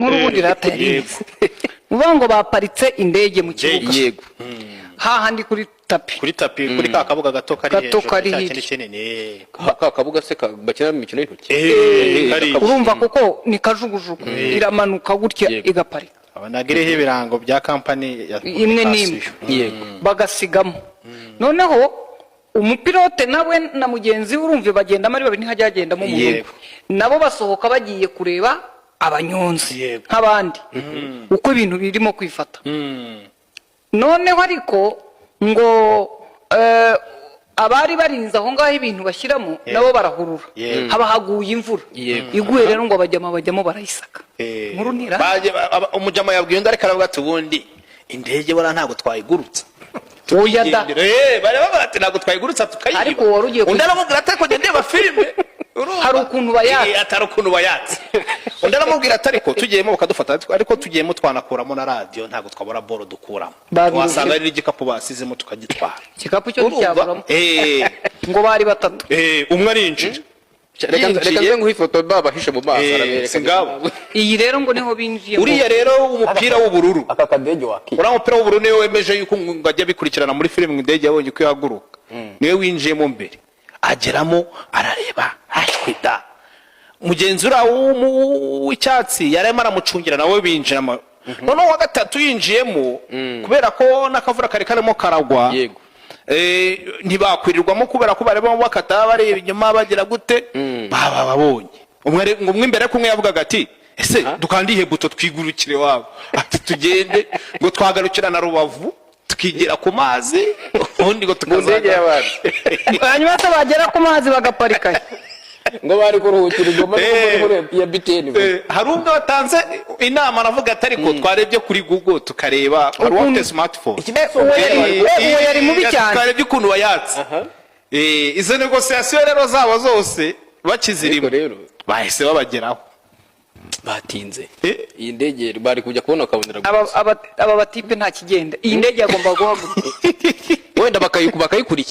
n'urubundi ratari uvuga ngo baparitse indege mu kibuga yego hahandi kuri tapi kuri ka kabuga gato kari hejuru kinini ka kabuga se bakina mu mikino y'intoki urumva kuko ni kajugujugu iramanuka gutya igaparika abanagireho ibirango bya kampani imwe n'imwe bagasigamo noneho umupilote nawe na mugenzi urumve bagenda muri babiri ntihajyagendamo umuntu nabo basohoka bagiye kureba abanyonzi nk'abandi uko ibintu birimo kwifata noneho ariko ngo abari barinze aho ngaho ibintu bashyiramo nabo barahurura haba haguye imvura iguye rero ngo bajyamo barayisaka nkuru nira umujama yabwiye undi ariko aravuga ati ubundi indege bora ntago twayigurutsa oya da bareba bati ntago twayigurutsa tukayiba ariko warugiye undi aramubwira ati ko ndeba filime hari ukuntu bayatse atari ukuntu bayatse undi aramubwira ati ariko tugiyemo bakadufata ariko tugiyemo twanakuramo na radio ntago twabura boro dukuramo wasanga ari igikapu basizemo tukagitwara igikapu cyo cyaburamo ngo bari batatu umwe arinjira reka nze nguhe ifoto babahishe mu maso arabereka iyi rero ngo niho binjiye uriya rero umupira w'ubururu aka kadege waki uriya mupira w'ubururu niwe wemeje yuko ngajya bikurikirana muri filime indege yabonye ko yahaguruka niwe winjiyemo mbere ageramo arareba ashwida mugenzi w'icyatsi yarema aramucungira nawe binjiramo noneho wa gatatu yinjiyemo kubera ko n'akavura kari karimo karagwa ntibakwirirwamo kubera ko bareba bakata bareba inyuma bagira gute babonye umwe imbere kumwe yavugaga ati ese dukandiye buto twigurukire wabo ati tugende ngo twagarukira na Rubavu tukigira ku mazi ubundi ngo tukazaga hanyuma se bagera ku mazi bagaparika ngo bari kuruhukira igoma ya BTN hari umwe watanze inama aravuga ati ariko twarebye kuri Google tukareba hari wafite smartphone uwo yari mubi cyane twarebye ukuntu bayatse izo negociation rero zabo zose bakizirimo bahise babageraho batinze iyi ndege bari kujya kubona kabonera aba batipe nta kigenda iyi ndege yagomba guhaguruka wenda bakayikurikira